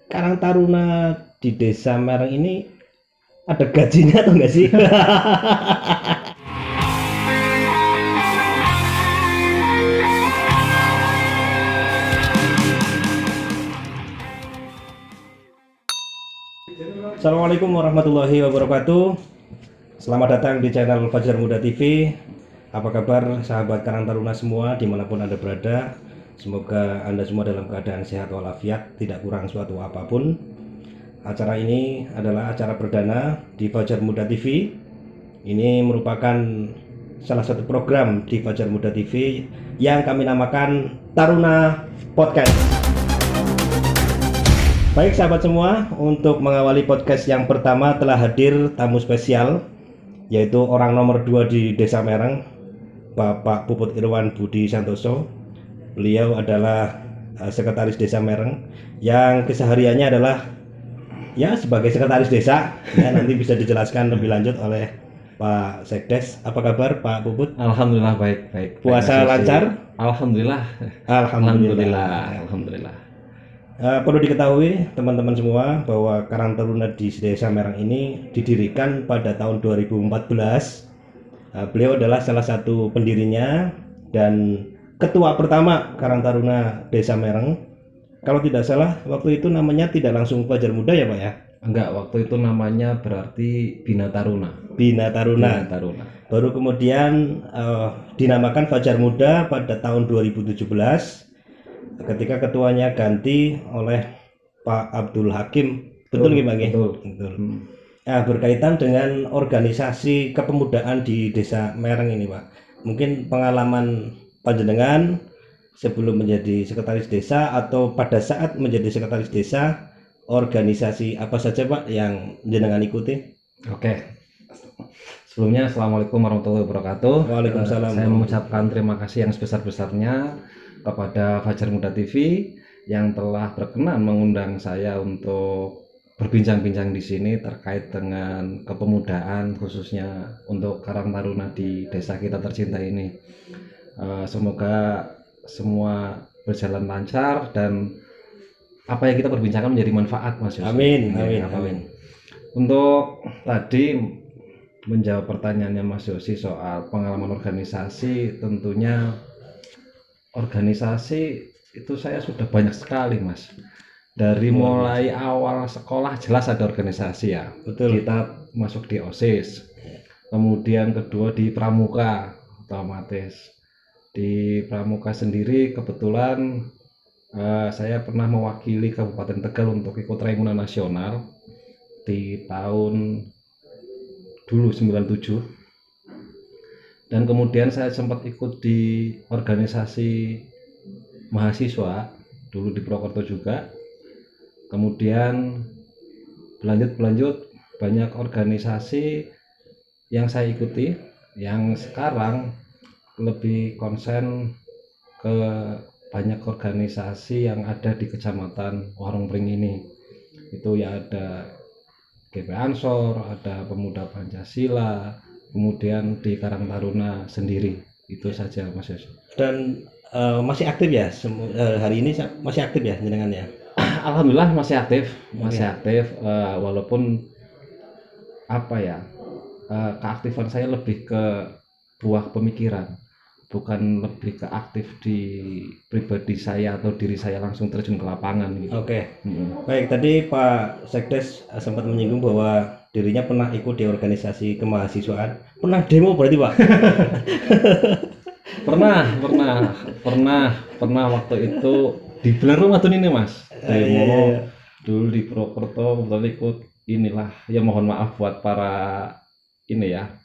Karang Taruna di Desa Mereng ini ada gajinya atau enggak sih? Assalamualaikum warahmatullahi wabarakatuh. Selamat datang di channel Fajar Muda TV. Apa kabar sahabat Karang Taruna semua dimanapun Anda berada? Semoga Anda semua dalam keadaan sehat walafiat, tidak kurang suatu apapun. Acara ini adalah acara perdana di Fajar Muda TV. Ini merupakan salah satu program di Fajar Muda TV yang kami namakan Taruna Podcast. Baik sahabat semua, untuk mengawali podcast yang pertama telah hadir tamu spesial, yaitu orang nomor 2 di Desa Mereng, Bapak Puput Irwan Budi Santoso. Beliau adalah sekretaris Desa Mereng yang kesehariannya adalah ya sebagai sekretaris desa. Ya, nanti bisa dijelaskan lebih lanjut oleh Pak Sekdes. Apa kabar Pak Puput? Alhamdulillah baik. Puasa lancar? Alhamdulillah. Perlu diketahui teman-teman semua bahwa Karang Taruna di Desa Mereng ini didirikan pada tahun 2014. Beliau adalah salah satu pendirinya dan ketua pertama Karang Taruna Desa Mereng. Kalau tidak salah waktu itu namanya tidak langsung Fajar Muda ya Pak ya? Enggak, waktu itu namanya berarti Bina Taruna. Baru kemudian dinamakan Fajar Muda pada tahun 2017 ketika ketuanya ganti oleh Pak Abdul Hakim. Betul nggih Pak? Betul. Nah, berkaitan dengan organisasi kepemudaan di Desa Mereng ini Pak. Mungkin pengalaman panjenengan sebelum menjadi sekretaris desa atau pada saat menjadi sekretaris desa, organisasi apa saja Pak yang jenengan ikuti? Oke. Sebelumnya Assalamualaikum warahmatullahi wabarakatuh. Waalaikumsalam. Saya mengucapkan terima kasih yang sebesar-besarnya kepada Fajar Muda TV yang telah berkenan mengundang saya untuk berbincang-bincang di sini terkait dengan kepemudaan khususnya untuk Karang Taruna di desa kita tercinta ini. Semoga semua berjalan lancar dan apa yang kita perbincangkan menjadi manfaat, Mas Yosi. Amin. Untuk tadi menjawab pertanyaannya Mas Yosi soal pengalaman organisasi, tentunya organisasi itu saya sudah banyak sekali Mas. Dari mulai awal sekolah jelas ada organisasi ya. Betul. Kita masuk di OSIS. Kemudian kedua di Pramuka, otomatis. Di Pramuka sendiri kebetulan saya pernah mewakili Kabupaten Tegal untuk ikut Raimuna Nasional di tahun dulu 97. Dan kemudian saya sempat ikut di organisasi mahasiswa dulu di Purwokerto juga. Kemudian berlanjut banyak organisasi yang saya ikuti, yang sekarang lebih konsen ke banyak organisasi yang ada di Kecamatan Warung Pring ini. Itu ya ada GP Ansor, ada Pemuda Pancasila, kemudian di Karang Taruna sendiri. Itu saja Mas Yos. Dan masih aktif ya? Hari ini masih aktif ya jenengan ya? Alhamdulillah masih aktif, walaupun apa ya, keaktifan saya lebih ke buah pemikiran, bukan lebih ke aktif di pribadi saya atau diri saya langsung terjun ke lapangan gitu. Oke. Baik, tadi Pak Sekdes sempat menyinggung bahwa dirinya pernah ikut di organisasi kemahasiswaan. Pernah demo berarti Pak? pernah waktu itu di bulan Ramadan ini Mas. Demo dulu di Purwokerto, kebetulan ikut inilah, ya mohon maaf buat para ini ya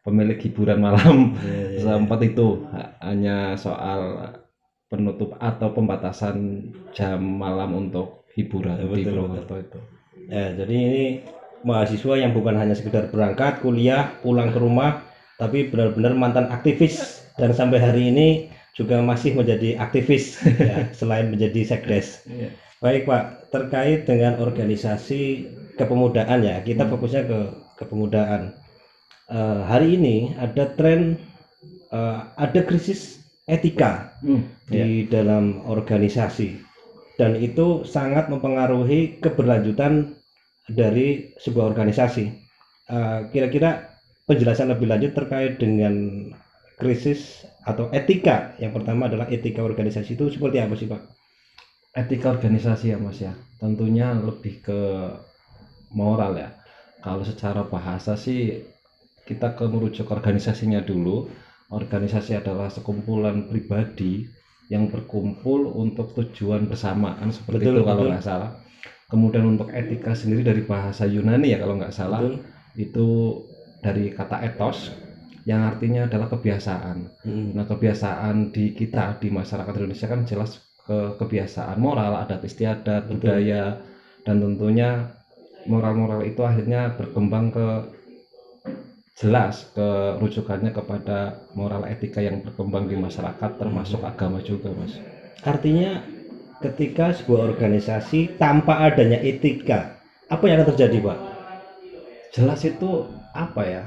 pemilik hiburan malam. Sempat itu hanya soal penutup atau pembatasan jam malam untuk hiburan di Purwokerto itu. Ya, jadi ini mahasiswa yang bukan hanya sekedar berangkat kuliah pulang ke rumah, tapi benar-benar mantan aktivis dan sampai hari ini juga masih menjadi aktivis ya, selain menjadi sekdes. Baik Pak, terkait dengan organisasi kepemudaan ya, kita fokusnya ke kepemudaan. Hari ini ada tren, ada krisis etika di dalam organisasi dan itu sangat mempengaruhi keberlanjutan dari sebuah organisasi. Kira-kira penjelasan lebih lanjut terkait dengan krisis atau etika. Yang pertama adalah etika organisasi itu seperti apa sih, Pak? Etika organisasi ya Mas ya, tentunya lebih ke moral ya. Kalau secara bahasa sih kita merujuk organisasinya dulu. Organisasi adalah sekumpulan pribadi yang berkumpul untuk tujuan bersamaan, seperti Betul, itu kalau betul. nggak salah. Kemudian untuk etika sendiri dari bahasa Yunani ya kalau nggak salah, Betul. itu dari kata ethos yang artinya adalah kebiasaan. Nah, kebiasaan di kita di masyarakat Indonesia kan jelas kebiasaan moral, adat istiadat, Betul. budaya, dan tentunya moral-moral itu akhirnya berkembang ke jelas ke rujukannya kepada moral etika yang berkembang di masyarakat, termasuk agama juga, Mas. Artinya ketika sebuah organisasi tanpa adanya etika, apa yang akan terjadi, Pak? Jelas itu apa ya?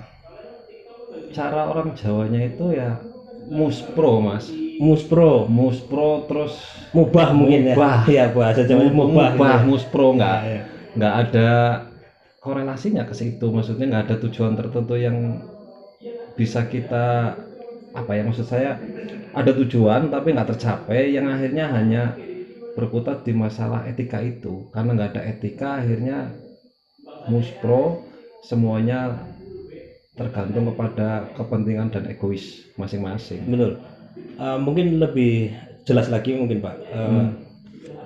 Cara orang Jawanya itu ya muspro, Mas. Muspro, Muspro terus mubah mungkin mubah, ya. Ya, bahasa Jawanya mubah gitu mubah ya. muspro, Ya, ya. nggak ada korelasinya ke situ. Maksudnya nggak ada tujuan tertentu yang bisa kita apa ya, maksud saya ada tujuan tapi nggak tercapai, yang akhirnya hanya berkutat di masalah etika itu. Karena nggak ada etika, akhirnya muspro, semuanya tergantung kepada kepentingan dan egois masing-masing. Betul. Mungkin lebih jelas lagi mungkin, Pak.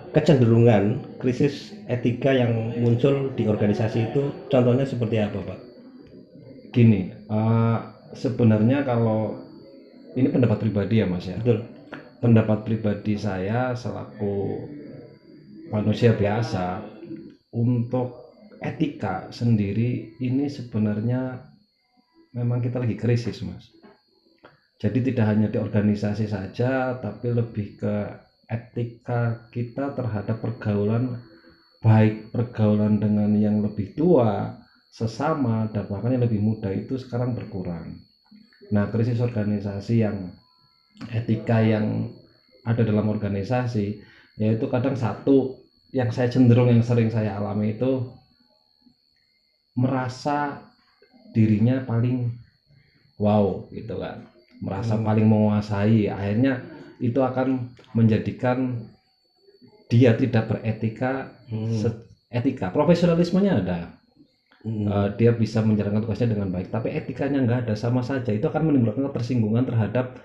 Kecenderungan krisis etika yang muncul di organisasi itu contohnya seperti apa, Pak? Gini, sebenarnya kalau ini pendapat pribadi ya Mas ya, Betul. pendapat pribadi saya selaku manusia biasa, untuk etika sendiri ini sebenarnya memang kita lagi krisis, Mas. Jadi tidak hanya di organisasi saja, tapi lebih ke etika kita terhadap pergaulan, baik pergaulan dengan yang lebih tua, sesama, dan bahkan yang lebih muda itu sekarang berkurang. Nah, krisis organisasi yang etika yang ada dalam organisasi, yaitu kadang satu yang saya cenderung, yang sering saya alami itu merasa dirinya paling wow gitu kan, merasa paling menguasai, akhirnya itu akan menjadikan dia tidak beretika. Etika profesionalismenya ada, dia bisa menjalankan tugasnya dengan baik, tapi etikanya nggak ada, sama saja itu akan menimbulkan ketersinggungan terhadap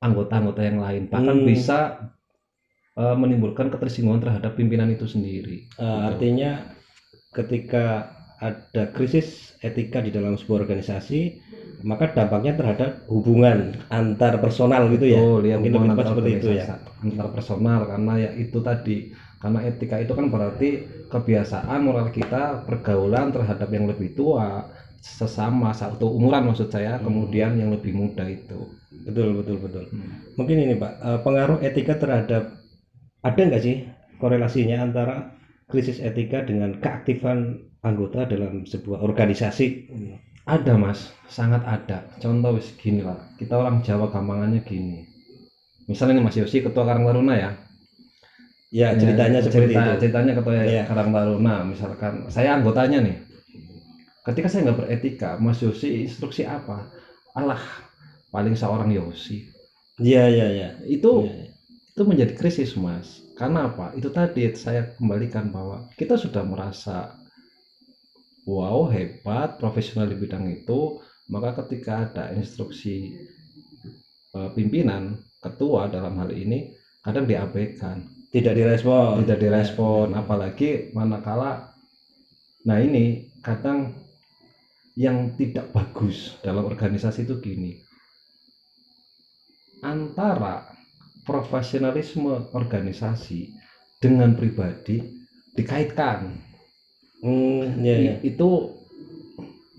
anggota-anggota yang lain, bahkan bisa menimbulkan ketersinggungan terhadap pimpinan itu sendiri. Artinya ketika ada krisis etika di dalam sebuah organisasi, maka dampaknya terhadap hubungan antar personal gitu ya. Betul, ya, Mungkin hubungan lebih tepat antar seperti itu ya. antar personal, karena ya itu tadi, karena etika itu kan berarti kebiasaan moral kita, pergaulan terhadap yang lebih tua, sesama satu umuran maksud saya, kemudian yang lebih muda itu. Betul. Mungkin ini, Pak, pengaruh etika terhadap, ada nggak sih korelasinya antara krisis etika dengan keaktifan anggota dalam sebuah organisasi? Ada Mas, sangat ada. Contoh wis gini lah, kita orang Jawa gampangannya gini. Misalnya nih Mas Yosi ketua Karang Taruna ya. Ya, ceritanya seperti itu. Ceritanya ketua Ya. Karang Taruna, misalkan saya anggotanya nih. Ketika saya nggak beretika, Mas Yosi instruksi apa? Alah, paling seorang Yosi. Iya. Itu menjadi krisis Mas. Karena apa? Itu tadi saya kembalikan bahwa kita sudah merasa wow, hebat, profesional di bidang itu, maka ketika ada instruksi pimpinan, ketua dalam hal ini, kadang diabaikan, Tidak direspon. apalagi manakala, nah ini kadang yang tidak bagus dalam organisasi itu gini, antara profesionalisme organisasi dengan pribadi dikaitkan. Itu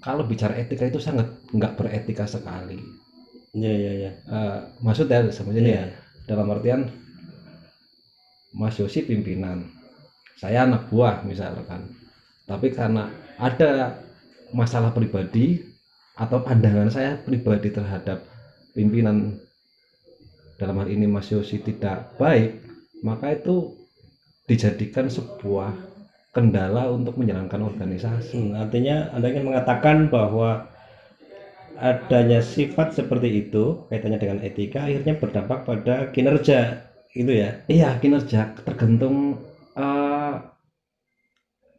kalau bicara etika itu sangat nggak beretika sekali. Maksudnya sebenarnya ya, dalam artian Mas Yosi pimpinan, saya anak buah misalkan, tapi karena ada masalah pribadi atau pandangan saya pribadi terhadap pimpinan, dalam hal ini Mas Yosi, tidak baik, maka itu dijadikan sebuah kendala untuk menjalankan organisasi. Artinya Anda ingin mengatakan bahwa adanya sifat seperti itu kaitannya dengan etika akhirnya berdampak pada kinerja itu ya. Iya, kinerja tergantung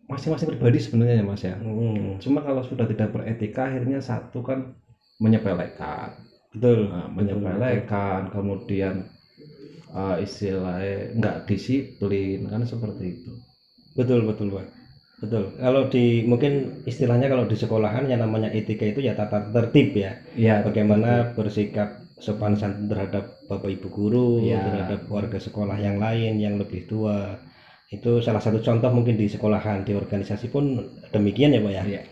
masing-masing pribadi sebenarnya ya Mas ya. Cuma kalau sudah tidak beretika akhirnya satu kan menyepelekan. Betul. Menyepelekan, kemudian istilahnya nggak disiplin kan seperti itu. Betul Pak. Betul. Kalau di mungkin istilahnya kalau di sekolahan yang namanya etika itu ya tata tertib ya. Ya, Bagaimana bersikap sopan santun terhadap bapak ibu guru, ya, terhadap warga sekolah yang lain yang lebih tua. Itu salah satu contoh mungkin di sekolahan, di organisasi pun demikian ya Pak ya. ya.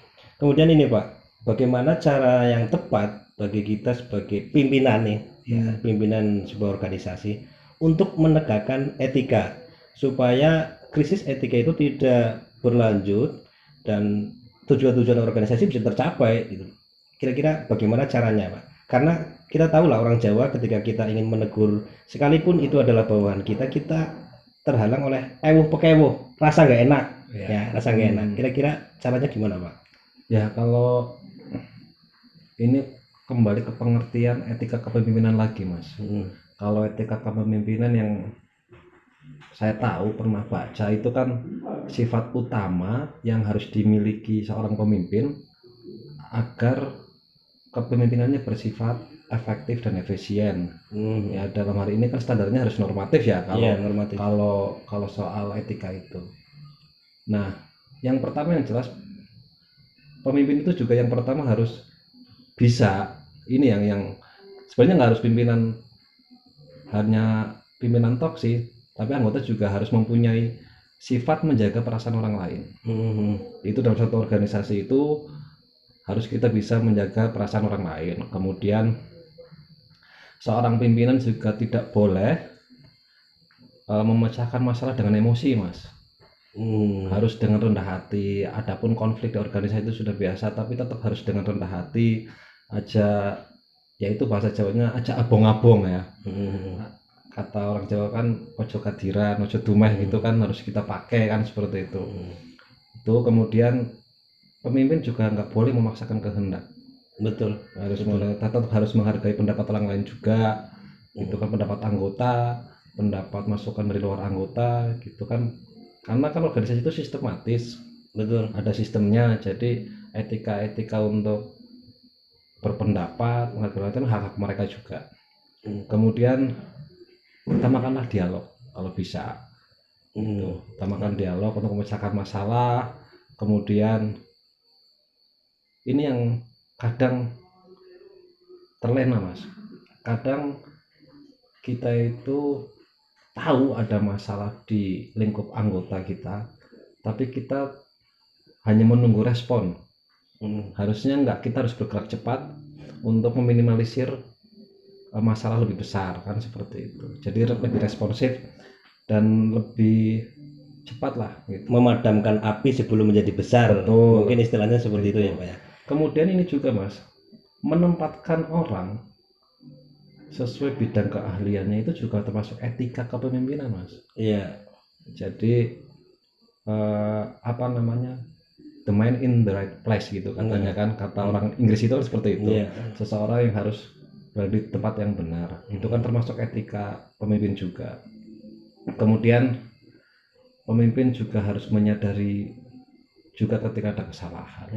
Kemudian ini Pak, bagaimana cara yang tepat bagi kita sebagai pimpinan nih, ya, pimpinan sebuah organisasi untuk menegakkan etika supaya krisis etika itu tidak berlanjut dan tujuan-tujuan organisasi bisa tercapai gitu. Kira-kira bagaimana caranya Pak? Karena kita tahu lah orang Jawa ketika kita ingin menegur sekalipun itu adalah bawahan kita terhalang oleh ewuh pekewuh, rasa nggak enak ya, rasa nggak enak. Kira-kira caranya gimana Pak? Ya kalau ini kembali ke pengertian etika kepemimpinan lagi Mas. Kalau etika kepemimpinan yang saya tahu pernah baca itu kan sifat utama yang harus dimiliki seorang pemimpin agar kepemimpinannya bersifat efektif dan efisien. Ya dalam hari ini kan standarnya harus normatif ya kalau normatif. kalau soal etika itu. Nah, yang pertama yang jelas pemimpin itu juga yang pertama harus bisa ini yang sebenarnya nggak harus hanya pimpinan tok sih, tapi anggota juga harus mempunyai sifat menjaga perasaan orang lain. Itu dalam satu organisasi itu harus kita bisa menjaga perasaan orang lain. Kemudian seorang pimpinan juga tidak boleh memecahkan masalah dengan emosi Mas. Harus dengan rendah hati. Adapun konflik di organisasi itu sudah biasa, tapi tetap harus dengan rendah hati aja, yaitu bahasa Jawanya aja abong-abong ya. Kata orang Jawa kan ojo kadiran, ojo dumeh gitu kan harus kita pakai kan seperti itu. Itu kemudian pemimpin juga nggak boleh memaksakan kehendak. Betul. Tetap harus menghargai pendapat orang lain juga. Itu kan pendapat anggota, pendapat masukan dari luar anggota gitu kan. Karena kan organisasi itu sistematis. Betul. Ada sistemnya. Jadi etika untuk berpendapat, menghargai hak-hak mereka juga. Kemudian utamakanlah dialog kalau bisa. Utamakan dialog untuk memecahkan masalah. Kemudian ini yang kadang terlena Mas. Kadang kita itu tahu ada masalah di lingkup anggota kita, tapi kita hanya menunggu respon. Harusnya enggak, kita harus bergerak cepat untuk meminimalisir masalah lebih besar kan seperti itu. Jadi lebih responsif dan lebih cepat lah gitu. Memadamkan api sebelum menjadi besar. Betul. Mungkin istilahnya seperti itu ya Pak ya. Kemudian ini juga Mas, menempatkan orang sesuai bidang keahliannya itu juga termasuk etika kepemimpinan Mas. Iya. Jadi the man in the right place gitu katanya kan, kata orang Inggris itu kan seperti itu. Seseorang yang harus berada di tempat yang benar. Itu kan termasuk etika pemimpin juga. Kemudian pemimpin juga harus menyadari juga ketika ada kesalahan.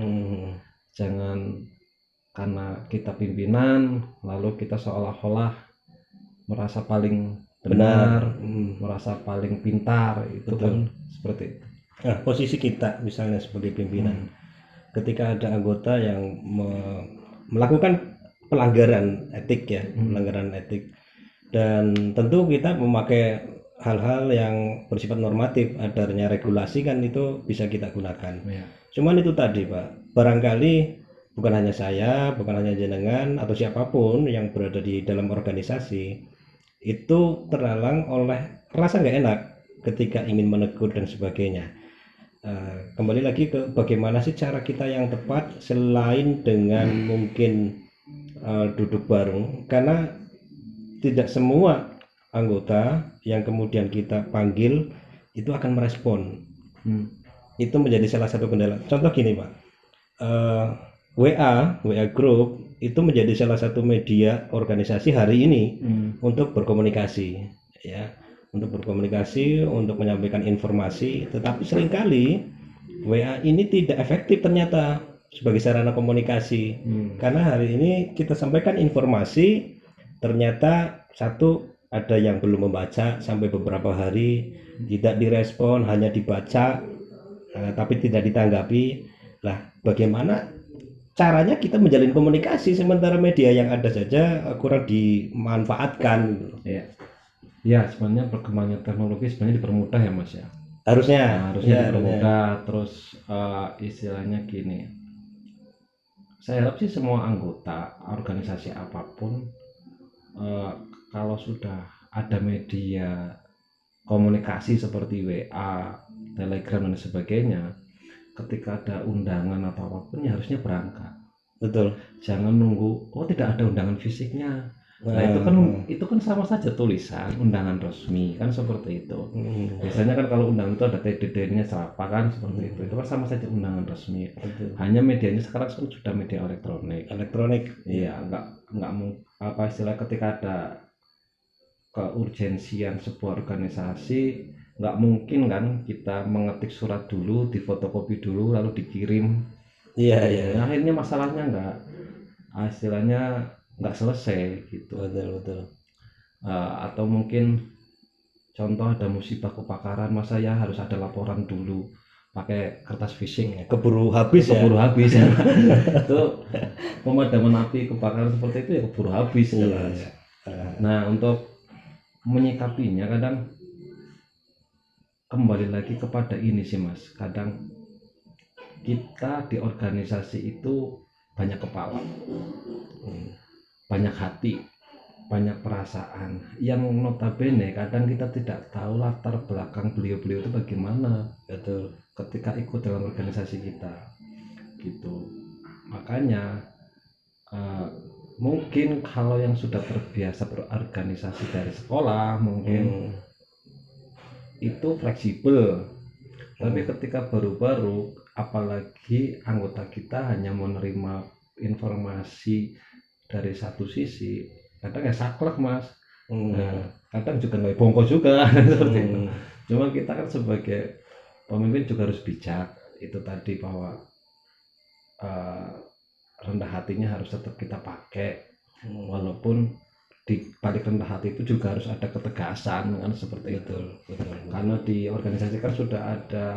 Jangan karena kita pimpinan lalu kita seolah-olah merasa paling benar, merasa paling pintar, itu kan seperti itu. Nah, posisi kita misalnya sebagai pimpinan, ketika ada anggota yang melakukan pelanggaran etik ya, pelanggaran etik, dan tentu kita memakai hal-hal yang bersifat normatif, adanya regulasi kan itu bisa kita gunakan. Cuman itu tadi Pak, barangkali bukan hanya saya, bukan hanya jenengan atau siapapun yang berada di dalam organisasi itu terhalang oleh rasa nggak enak ketika ingin menegur dan sebagainya. Kembali lagi ke bagaimana sih cara kita yang tepat selain dengan mungkin duduk bareng, karena tidak semua anggota yang kemudian kita panggil itu akan merespon. Hmm. Itu menjadi salah satu kendala. Contoh gini Pak, WA Group itu menjadi salah satu media organisasi hari ini untuk berkomunikasi, ya, untuk berkomunikasi, untuk menyampaikan informasi. Tetapi seringkali WA ini tidak efektif ternyata sebagai sarana komunikasi, karena hari ini kita sampaikan informasi, ternyata satu ada yang belum membaca sampai beberapa hari, tidak direspon, hanya dibaca, tapi tidak ditanggapi. Lah, bagaimana caranya kita menjalin komunikasi sementara media yang ada saja kurang dimanfaatkan? Ya, ya sebenarnya perkembangan teknologi sebenarnya dipermudah ya Mas ya. Harusnya, Harusnya ya, dipermudah. Terus istilahnya gini, saya harap sih semua anggota organisasi apapun, kalau sudah ada media komunikasi seperti WA, Telegram dan sebagainya, ketika ada undangan atau apapun ya harusnya berangkat. Betul. Jangan nunggu tidak ada undangan fisiknya. Nah, itu kan sama saja tulisan undangan resmi kan seperti itu. Biasanya kan kalau undangan itu ada TDD-nya siapa kan seperti itu. Itu kan sama saja undangan resmi. Betul. Hanya medianya sekarang kan sudah media elektronik. Iya, nggak apa istilah ketika ada keurgensian sebuah organisasi, nggak mungkin kan kita mengetik surat dulu, difotokopi dulu lalu dikirim. Iya. Nah, akhirnya masalahnya istilahnya nggak selesai gitu. Betul. Atau mungkin contoh ada musibah kebakaran, masa ya harus ada laporan dulu pakai kertas fisik, keburu habis ya. Itu pemadaman api kebakaran seperti itu ya keburu habis. Iya. Nah, untuk menyikapinya kadang kembali lagi kepada ini sih Mas, kadang kita di organisasi itu banyak kepala, banyak hati, banyak perasaan yang notabene kadang kita tidak tahu latar belakang beliau-beliau itu bagaimana. Betul. Ketika ikut dalam organisasi kita gitu. Makanya mungkin kalau yang sudah terbiasa berorganisasi dari sekolah mungkin itu fleksibel, tapi ketika baru-baru apalagi anggota kita hanya menerima informasi dari satu sisi, kadang ya saklek Mas. Kadang juga nggak bongkok juga seperti itu. Cuma kita kan sebagai pemimpin juga harus bijak, itu tadi bahwa rendah hatinya harus tetap kita pakai, walaupun di balik rendah hati itu juga harus ada ketegasan kan seperti itu. Betul. Karena di organisasi kan sudah ada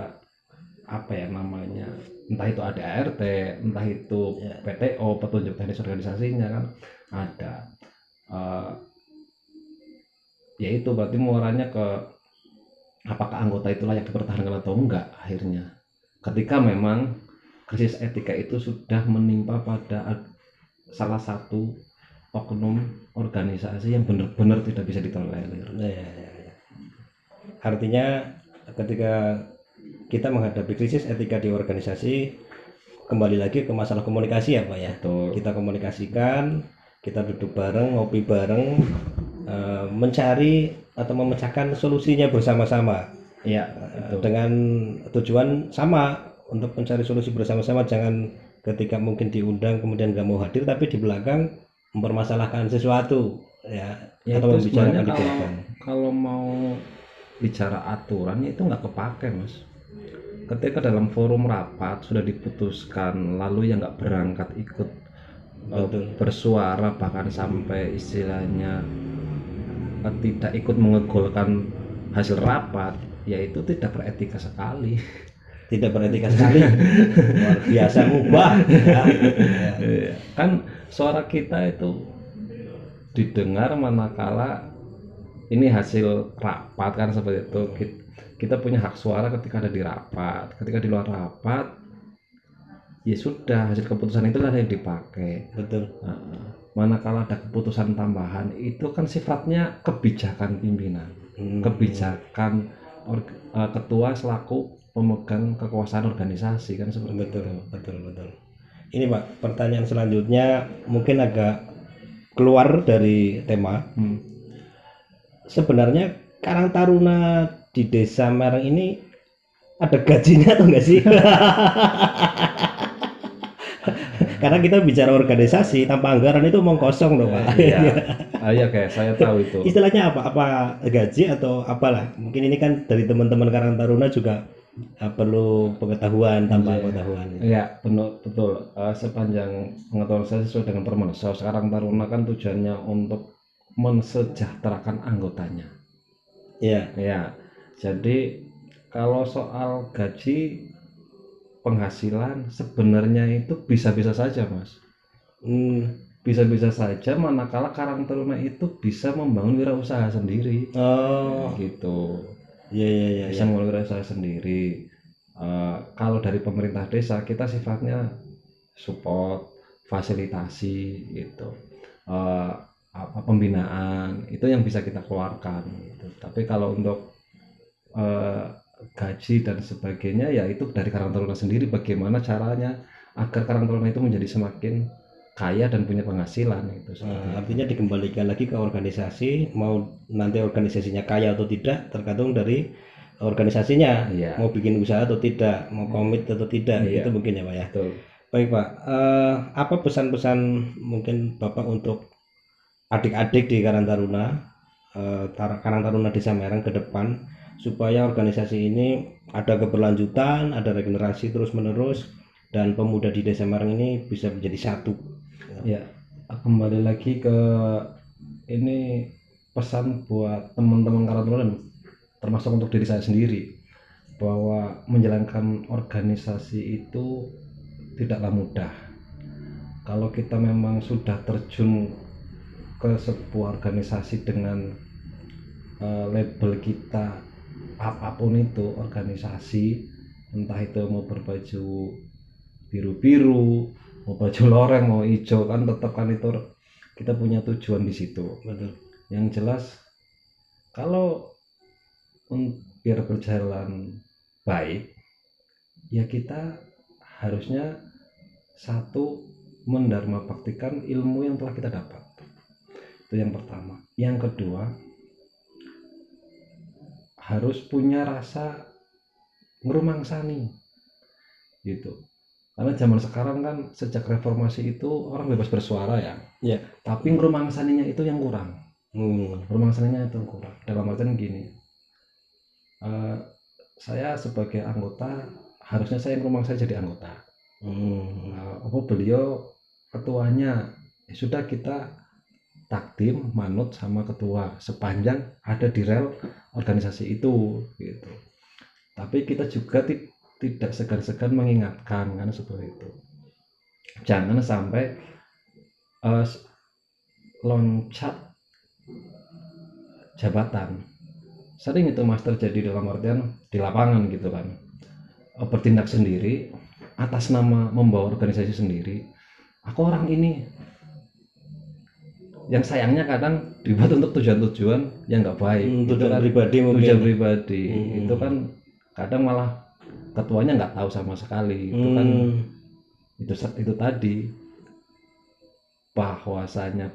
apa ya namanya, entah itu ada ART, entah itu PTO, petunjuk teknis organisasinya kan ada. Ya itu berarti muaranya ke apakah anggota itu layak dipertahankan atau enggak akhirnya. Ketika memang krisis etika itu sudah menimpa pada salah satu oknum organisasi yang benar-benar tidak bisa ditolerir. Artinya ketika kita menghadapi krisis etika di organisasi, kembali lagi ke masalah komunikasi ya Pak ya. Betul. Kita komunikasikan, kita duduk bareng, ngopi bareng, mencari atau memecahkan solusinya bersama-sama. Ya, dengan tujuan sama untuk mencari solusi bersama-sama. Jangan ketika mungkin diundang kemudian nggak mau hadir tapi di belakang mempermasalahkan sesuatu ya atau membicarakan di belakang. Kalau mau bicara aturan itu nggak kepake Mas. Ketika dalam forum rapat sudah diputuskan lalu yang nggak berangkat ikut bersuara, bahkan sampai istilahnya tidak ikut mengegolkan hasil rapat, yaitu tidak beretika sekali. Luar biasa ngubah ya. Kan suara kita itu didengar manakala ini hasil rapat kan seperti itu. Kita punya hak suara ketika ada di rapat. Ketika di luar rapat ya sudah, hasil keputusan itulah yang dipakai. Betul. Manakala ada keputusan tambahan itu kan sifatnya kebijakan pimpinan, kebijakan ketua selaku pemegang kekuasaan organisasi kan seperti itu. Betul. Ini Pak, pertanyaan selanjutnya mungkin agak keluar dari tema. Sebenarnya Karang Taruna di Desa Mereng ini ada gajinya atau enggak sih? Karena kita bicara organisasi tanpa anggaran itu omong kosong loh Pak. Iya, iya kayak saya tahu itu. Istilahnya apa? Apa gaji atau apalah? Mungkin ini kan dari teman-teman Karang Taruna juga perlu pengetahuan, tambah pengetahuan. Iya, betul. Sepanjang pengetahuan saya sesuai dengan Permenaker, sekarang Taruna kan tujuannya untuk mensejahterakan anggotanya. Iya. Ya, jadi kalau soal gaji penghasilan sebenarnya itu bisa-bisa saja, Mas. Bisa-bisa saja manakala Karang Taruna itu bisa membangun wirausaha sendiri. Oh, Gitu. iya. Bisa membangun wirausaha sendiri. Kalau dari pemerintah desa kita sifatnya support, fasilitasi gitu. Apa pembinaan itu yang bisa kita keluarkan gitu. Tapi kalau untuk gaji dan sebagainya ya itu dari Karang Taruna sendiri, bagaimana caranya agar Karang Taruna itu menjadi semakin kaya dan punya penghasilan itu. Artinya dikembalikan lagi ke organisasi, mau nanti organisasinya kaya atau tidak tergantung dari organisasinya. Iya. Mau bikin usaha atau tidak, mau komit atau tidak, Iya. itu mungkin ya Pak ya. Betul. Baik Pak, apa pesan-pesan mungkin Bapak untuk adik-adik di Karang Taruna, Karang Taruna Desa Mereng ke depan supaya organisasi ini ada keberlanjutan, ada regenerasi terus-menerus dan pemuda di Desa Mereng ini bisa menjadi satu. Ya, kembali lagi ke ini pesan buat teman-teman Karang Taruna termasuk untuk diri saya sendiri, bahwa menjalankan organisasi itu tidaklah mudah. Kalau kita memang sudah terjun ke sebuah organisasi dengan label kita apapun itu organisasi, entah itu mau berbaju biru-biru, mau baju loreng, mau hijau, kan tetap kan itu kita punya tujuan di situ. Betul. Yang jelas kalau biar berjalan baik ya kita harusnya satu mendharma baktikan ilmu yang telah kita dapat, itu yang pertama. Yang kedua harus punya rasa ngerumangsani gitu, karena zaman sekarang kan sejak reformasi itu orang bebas bersuara ya, tapi ngerumangsaninya itu yang kurang. Ngerumangsaninya itu kurang dalam artian gini, saya sebagai anggota harusnya saya rumah saya jadi anggota. Beliau ketuanya ya sudah kita takdim manut sama ketua sepanjang ada di rel organisasi itu gitu. Tapi kita juga tidak segan-segan mengingatkan kan seperti itu. Jangan sampai loncat jabatan. Sering itu Mas terjadi dalam artian di lapangan gitu kan, bertindak sendiri atas nama membawa organisasi sendiri. Aku orang ini, yang sayangnya kadang dibuat untuk tujuan-tujuan yang nggak baik. Tujuan pribadi mungkin. Tujuan pribadi itu kan kadang malah ketuanya nggak tahu sama sekali. Itu kan itu tadi bahwasanya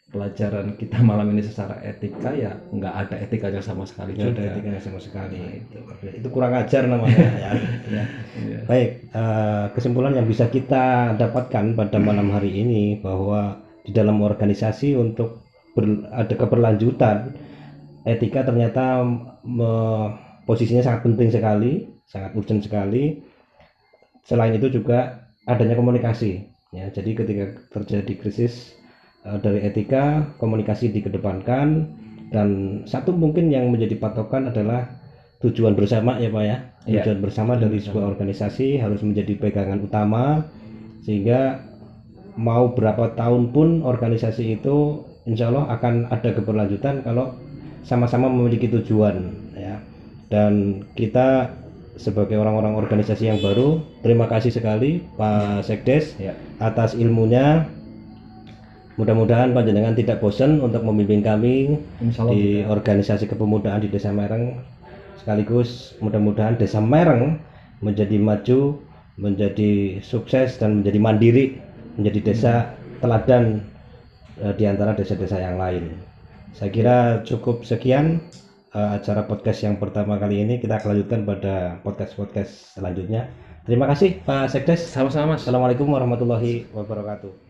pelajaran kita malam ini secara etika ya nggak ada etikanya sama sekali. Nggak ada etikanya sama sekali. Itu kurang ajar namanya ya. Baik, kesimpulan yang bisa kita dapatkan pada malam hari ini bahwa di dalam organisasi untuk ada keberlanjutan, etika ternyata posisinya sangat penting sekali, sangat urgent sekali. Selain itu juga adanya komunikasi ya, jadi ketika terjadi krisis dari etika, komunikasi dikedepankan, dan satu mungkin yang menjadi patokan adalah tujuan bersama ya Pak ya. Tujuan bersama dari sebuah organisasi harus menjadi pegangan utama, sehingga mau berapa tahun pun organisasi itu insya Allah akan ada keberlanjutan kalau sama-sama memiliki tujuan ya. Dan kita sebagai orang-orang organisasi yang baru, terima kasih sekali Pak Sekdes atas ilmunya. Mudah-mudahan panjenengan tidak bosan untuk memimpin kami di organisasi kepemudaan di Desa Mereng. Sekaligus mudah-mudahan Desa Mereng menjadi maju, menjadi sukses dan menjadi mandiri, menjadi desa teladan di antara desa-desa yang lain. Saya kira cukup sekian acara podcast yang pertama kali ini. Kita akan lanjutkan pada podcast-podcast selanjutnya. Terima kasih Pak Sekdes. Sama-sama Mas. Assalamualaikum warahmatullahi wabarakatuh.